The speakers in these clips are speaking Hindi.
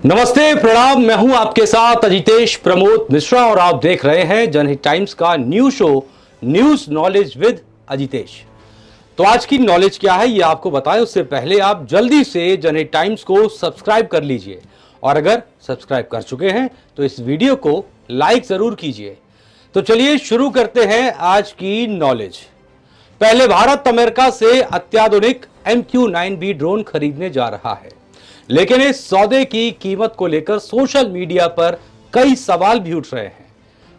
नमस्ते, प्रणाम। मैं हूं आपके साथ अजितेश प्रमोद मिश्रा और आप देख रहे हैं जनहित टाइम्स का news show news knowledge with Ajitesh. तो आज की नॉलेज क्या है ये आपको बताएं उससे पहले आप जल्दी से जनहित टाइम्स को सब्सक्राइब कर लीजिए और अगर सब्सक्राइब कर चुके हैं तो इस वीडियो को लाइक जरूर कीजिए। तो चलिए शुरू करते हैं आज की नॉलेज। पहले भारत अमेरिका से अत्याधुनिक MQ-9B ड्रोन खरीदने जा रहा है, लेकिन इस सौदे की कीमत को लेकर सोशल मीडिया पर कई सवाल भी उठ रहे हैं।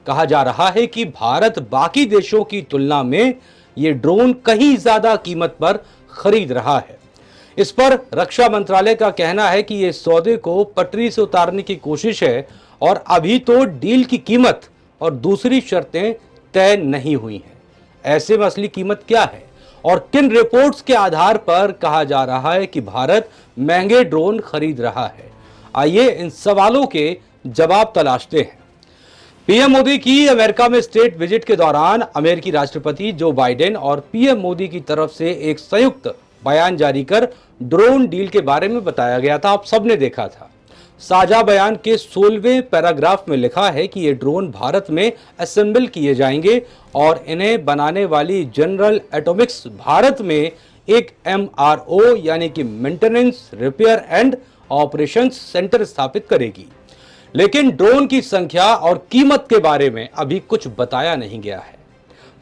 कहा जा रहा है कि भारत बाकी देशों की तुलना में यह ड्रोन कहीं ज्यादा कीमत पर खरीद रहा है। इस पर रक्षा मंत्रालय का कहना है कि यह सौदे को पटरी से उतारने की कोशिश है और अभी तो डील की कीमत और दूसरी शर्तें तय नहीं हुई हैं। ऐसे में असली कीमत क्या है और किन रिपोर्ट्स के आधार पर कहा जा रहा है कि भारत महंगे ड्रोन खरीद रहा है? आइए इन सवालों के जवाब तलाशते हैं। पीएम मोदी की अमेरिका में स्टेट विजिट के दौरान अमेरिकी राष्ट्रपति जो बाइडेन और पीएम मोदी की तरफ से एक संयुक्त बयान जारी कर ड्रोन डील के बारे में बताया गया था। आप सबने देखा था। साझा बयान के 16वें पैराग्राफ में लिखा है कि ये ड्रोन भारत में असेंबल किए जाएंगे और इन्हें बनाने वाली जनरल एटॉमिक्स भारत में एक MRO यानी कि maintenance, repair and operations centre स्थापित करेगी। लेकिन ड्रोन की संख्या और कीमत के बारे में अभी कुछ बताया नहीं गया है।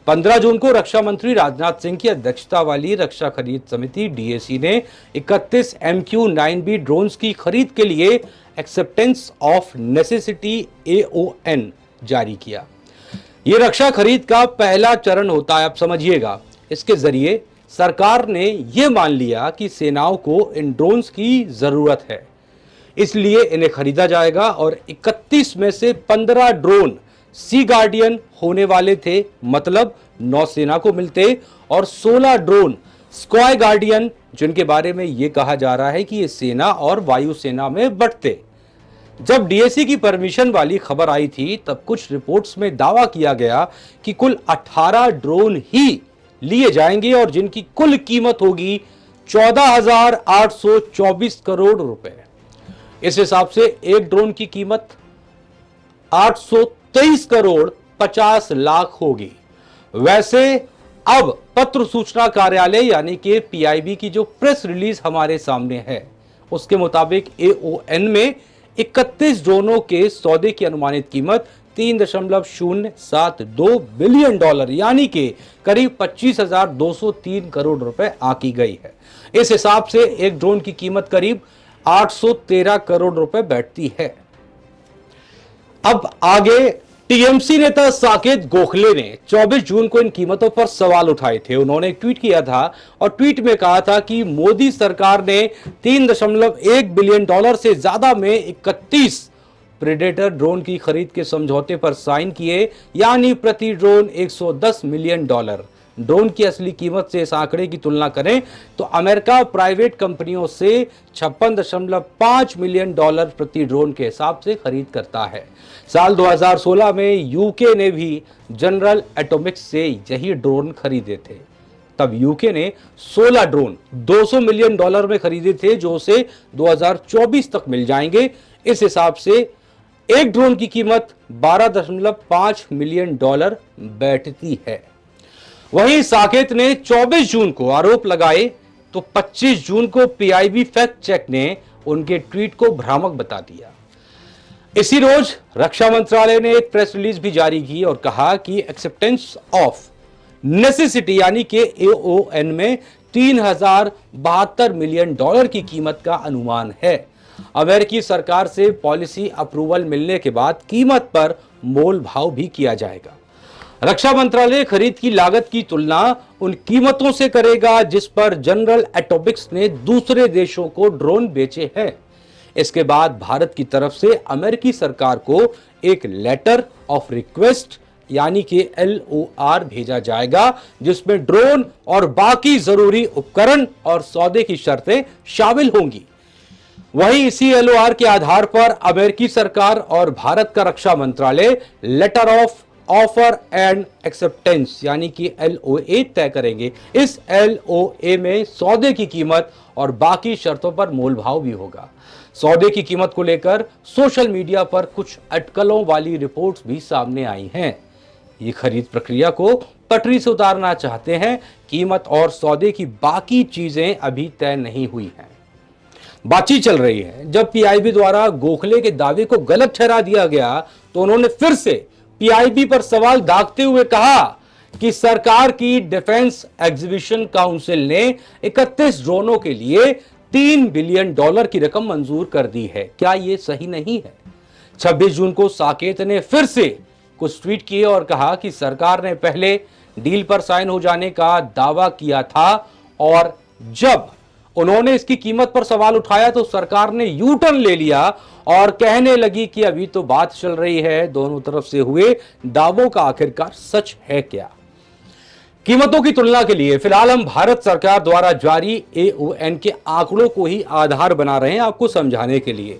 15 जून को रक्षा मंत्री राजनाथ सिंह की अध्यक्षता वाली रक्षा खरीद समिति DAC ने 31 MQ-9B ड्रोन्स की खरीद के लिए एक्सेप्टेंस ऑफ नेसेसिटी AON जारी किया। यह रक्षा खरीद का पहला चरण होता है। आप समझिएगा, इसके जरिए सरकार ने यह मान लिया कि सेनाओं को इन ड्रोन्स की जरूरत है, इसलिए इन्हें खरीदा जाएगा और 31 में से 15 ड्रोन सी गार्डियन होने वाले थे, मतलब नौसेना को मिलते, और 16 ड्रोन स्क्वाय गार्डियन, जिनके बारे में यह कहा जा रहा है कि ये सेना और वायुसेना में बंटते। जब DAC की परमिशन वाली खबर आई थी तब कुछ रिपोर्ट्स में दावा किया गया कि कुल 18 ड्रोन ही लिए जाएंगे और जिनकी कुल कीमत होगी 14,824 करोड़ रुपए। इस हिसाब से एक ड्रोन की कीमत 823 करोड़ 50 लाख होगी। वैसे अब पत्र सूचना कार्यालय यानी कि PIB की जो प्रेस रिलीज हमारे सामने है उसके मुताबिक AON में 31 ड्रोनों के सौदे की अनुमानित कीमत $3.072 बिलियन यानी कि करीब 25,203 करोड़ रुपए आंकी गई है। इस हिसाब से एक ड्रोन की कीमत करीब 813 करोड़ रुपए बैठती है। अब आगे TMC नेता साकेत गोखले ने 24 जून को इन कीमतों पर सवाल उठाए थे। उन्होंने एक ट्वीट किया था और ट्वीट में कहा था कि मोदी सरकार ने $3.1 बिलियन से ज्यादा में 31 प्रेडेटर ड्रोन की खरीद के समझौते पर साइन किए, यानी प्रति ड्रोन $110 मिलियन। ड्रोन की असली कीमत से इस आंकड़े की तुलना करें तो अमेरिका प्राइवेट कंपनियों से $56.5 मिलियन प्रति ड्रोन के हिसाब से खरीद करता है। साल 2016 में यूके ने भी जनरल एटॉमिक्स से यही ड्रोन खरीदे थे। तब यूके ने 16 ड्रोन $200 मिलियन में खरीदे थे, जो उसे 2024 तक मिल जाएंगे। इस हिसाब से एक ड्रोन की कीमत $12.5 मिलियन बैठती है। वहीं साकेत ने 24 जून को आरोप लगाए तो 25 जून को PIB फैक्ट चेक ने उनके ट्वीट को भ्रामक बता दिया। इसी रोज रक्षा मंत्रालय ने एक प्रेस रिलीज भी जारी की और कहा कि एक्सेप्टेंस ऑफ नेसेसिटी यानी कि AON में $3,072 मिलियन की कीमत का अनुमान है। अमेरिकी सरकार से पॉलिसी अप्रूवल मिलने के बाद कीमत पर मोल भाव भी किया जाएगा। रक्षा मंत्रालय खरीद की लागत की तुलना उन कीमतों से करेगा जिस पर जनरल एटॉमिक्स ने दूसरे देशों को ड्रोन बेचे हैं। इसके बाद भारत की तरफ से अमेरिकी सरकार को एक लेटर ऑफ रिक्वेस्ट यानी कि LOR भेजा जाएगा, जिसमें ड्रोन और बाकी जरूरी उपकरण और सौदे की शर्तें शामिल होंगी। वहीं इसी LOR के आधार पर अमेरिकी सरकार और भारत का रक्षा मंत्रालय letter of offer and acceptance यानी कि LOA तय करेंगे। इस LOA में सौदे की कीमत और बाकी शर्तों पर मोलभाव भी होगा। सौदे की कीमत को लेकर सोशल मीडिया पर कुछ अटकलों वाली रिपोर्ट्स भी सामने आई हैं। ये खरीद प्रक्रिया को पटरी से उतारना चाहते हैं। कीमत और सौदे की बाकी चीजें अभी तय नहीं हुई हैं। बातचीत चल रही है। जब PIB द्वारा गोखले के दावे को गलत ठहरा दिया गया तो उन्होंने फिर से PIB पर सवाल दागते हुए कहा कि सरकार की डिफेंस एग्जीबिशन काउंसिल ने 31 ड्रोनों के लिए $3 बिलियन की रकम मंजूर कर दी है। क्या यह सही नहीं है? 26 जून को साकेत ने फिर से कुछ ट्वीट किए और कहा कि सरकार ने पहले डील पर साइन हो जाने का दावा किया था और जब उन्होंने इसकी कीमत पर सवाल उठाया तो सरकार ने यू टर्न ले लिया और कहने लगी कि अभी तो बात चल रही है। दोनों तरफ से हुए दावों का आखिरकार सच है क्या? कीमतों की तुलना के लिए फिलहाल हम भारत सरकार द्वारा जारी AON के आंकड़ों को ही आधार बना रहे हैं आपको समझाने के लिए।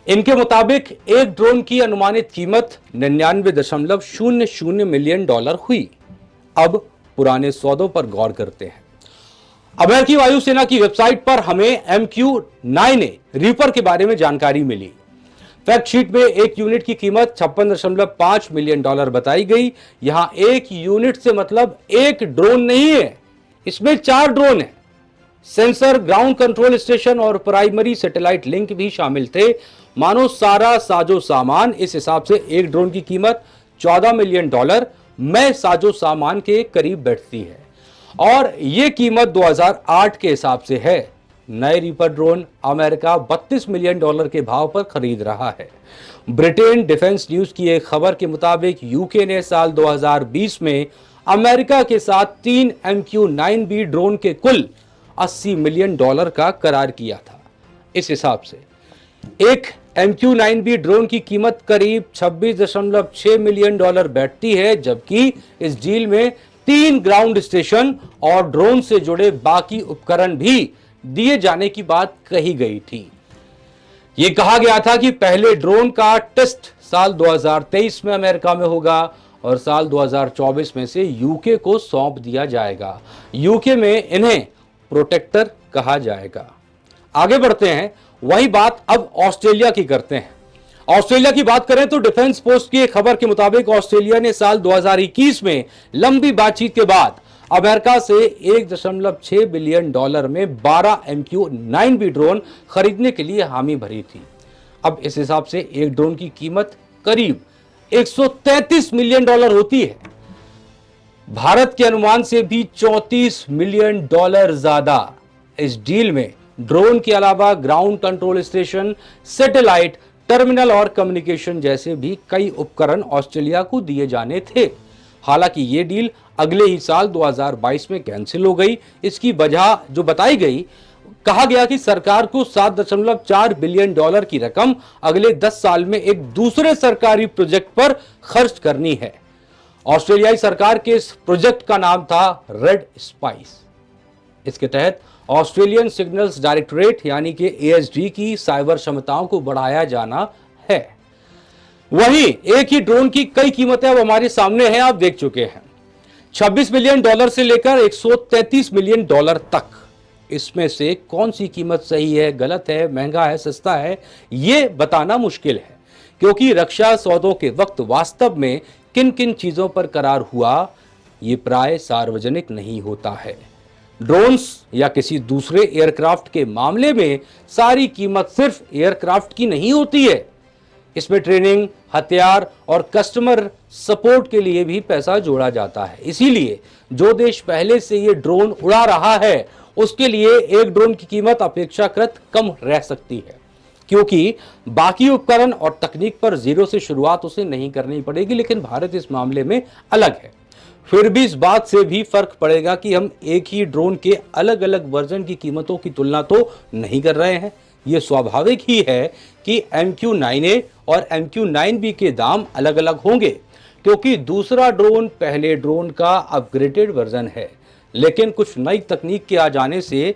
इनके मुताबिक एक ड्रोन की अनुमानित कीमत $99.00 मिलियन हुई। अब पुराने सौदों पर गौर करते हैं। अमेरिकी वायुसेना की वेबसाइट पर हमें MQ-9A रीपर के बारे में जानकारी मिली। फैक्ट शीट में एक यूनिट की कीमत $56.5 मिलियन बताई गई। यहां एक यूनिट से मतलब एक ड्रोन नहीं है, इसमें 4 ड्रोन हैं। सेंसर, ग्राउंड कंट्रोल स्टेशन और प्राइमरी सैटेलाइट लिंक भी शामिल थे। मानो सारा साजो सामान इस हिसाब से एक ड्रोन की कीमत $14 मिलियन में साजो सामान के करीब बैठती है और यह कीमत 2008 के हिसाब से है। नए रीपर ड्रोन अमेरिका $32 मिलियन के भाव पर खरीद रहा है। ब्रिटेन डिफेंस न्यूज की एक खबर के मुताबिक यूके ने साल 2020 में अमेरिका के साथ 3 MQ-9B ड्रोन के कुल $80 मिलियन का करार किया था। इस हिसाब से एक MQ-9B ड्रोन की कीमत करीब $26.6 मिलियन बैठती है, जबकि इस डील में 3 ग्राउंड स्टेशन और ड्रोन से जुड़े बाकी उपकरण भी दिए जाने की बात कही गई थी। यह कहा गया था कि पहले ड्रोन का टेस्ट साल 2023 में अमेरिका में होगा और साल 2024 में से यूके को सौंप दिया जाएगा। यूके में इन्हें प्रोटेक्टर कहा जाएगा। आगे बढ़ते हैं। वही बात अब ऑस्ट्रेलिया की करते हैं। ऑस्ट्रेलिया की बात करें तो डिफेंस पोस्ट की एक खबर के मुताबिक ऑस्ट्रेलिया ने साल 2021 में लंबी बातचीत के बाद अमेरिका से $1.6 बिलियन में 12 MQ-9B ड्रोन खरीदने के लिए हामी भरी थी। अब इस हिसाब से एक ड्रोन की कीमत करीब $133 मिलियन होती है। भारत के अनुमान से भी $34 मिलियन ज्यादा। इस डील में ड्रोन के अलावा ground control station, satellite, terminal और कम्युनिकेशन जैसे भी कई उपकरण ऑस्ट्रेलिया को दिए जाने थे। हालांकि ये डील अगले ही साल 2022 में कैंसिल हो गई। इसकी वजह जो बताई गई, कहा गया कि सरकार को $7.4 बिलियन की रकम अगले 10 साल में एक दूसरे सरकारी प्रोजेक्ट पर खर्च करनी है। ऑस्ट्रेलियाई सरकार के इस प्रोजेक्ट का नाम था रेड स्पाइस। इसके तहत ऑस्ट्रेलियन सिग्नल्स डायरेक्टरेट यानी कि ASD की साइबर क्षमताओं को बढ़ाया जाना है। वहीं एक ही ड्रोन की कई कीमतें अब हमारे सामने हैं, आप देख चुके हैं। $26 मिलियन से लेकर $133 मिलियन तक। इसमें से कौन सी कीमत सही है, गलत है, महंगा है, सस्ता है, यह बताना मुश्किल है, क्योंकि रक्षा सौदों के वक्त वास्तव में किन किन चीजों पर करार हुआ, यह प्राय सार्वजनिक नहीं होता है। ड्रोन्स या किसी दूसरे एयरक्राफ्ट के मामले में सारी कीमत सिर्फ एयरक्राफ्ट की नहीं होती है। इसमें ट्रेनिंग, हथियार और कस्टमर सपोर्ट के लिए भी पैसा जोड़ा जाता है। इसीलिए जो देश पहले से ये ड्रोन उड़ा रहा है, उसके लिए एक ड्रोन की कीमत अपेक्षाकृत कम रह सकती है, क्योंकि बाकी उपकरण और तकनीक पर जीरो से शुरुआत उसे नहीं करनी पड़ेगी। लेकिन भारत इस मामले में अलग है। फिर भी इस बात से भी फर्क पड़ेगा कि हम एक ही ड्रोन के अलग अलग वर्जन की कीमतों की तुलना तो नहीं कर रहे हैं। यह स्वाभाविक ही है कि MQ-9A और MQ-9B के दाम अलग अलग होंगे, क्योंकि दूसरा ड्रोन पहले ड्रोन का अपग्रेडेड वर्जन है। लेकिन कुछ नई तकनीक के आ जाने से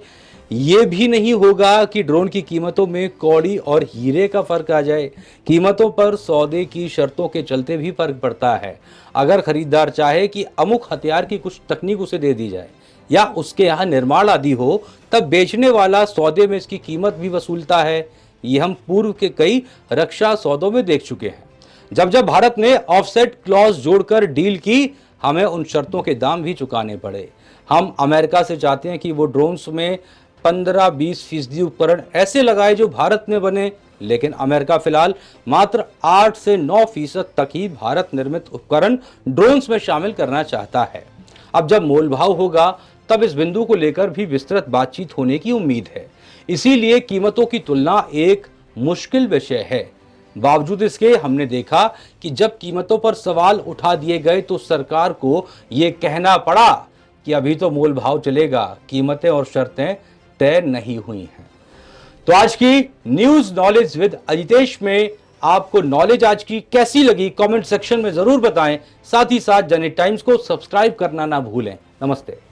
ये भी नहीं होगा कि ड्रोन की कीमतों में कौड़ी और हीरे का फर्क आ जाए। कीमतों पर सौदे की शर्तों के चलते भी फर्क पड़ता है। अगर खरीदार चाहे कि अमुक हथियार की कुछ तकनीक उसे दे दी जाए या उसके यहाँ निर्माण आदि हो, तब बेचने वाला सौदे में इसकी कीमत भी वसूलता है। ये हम पूर्व के कई रक्षा सौदों में देख चुके हैं। जब जब भारत ने ऑफसेट क्लॉज जोड़कर डील की, हमें उन शर्तों के दाम भी चुकाने पड़े। हम अमेरिका से चाहते हैं कि वो ड्रोन्स में 15-20% उपकरण ऐसे लगाए जो भारत में बने, लेकिन अमेरिका फिलहाल मात्र 8 से 9% तक ही भारत निर्मित उपकरण ड्रोन्स में शामिल करना चाहता है। अब जब मोलभाव होगा, तब इस बिंदु को लेकर भी विस्तृत बातचीत होने की उम्मीद है। इसीलिए कीमतों की तुलना एक मुश्किल विषय है। बावजूद इसके हमने देखा कि जब कीमतों पर सवाल उठा दिए गए तो सरकार को यह कहना पड़ा कि अभी तो मोल भाव चलेगा, कीमतें और शर्तें तय नहीं हुई हैं। तो आज की न्यूज नॉलेज विद अजितेश में आपको नॉलेज आज की कैसी लगी, कमेंट सेक्शन में जरूर बताएं। साथ ही साथ जनहित टाइम्स को सब्सक्राइब करना ना भूलें। नमस्ते।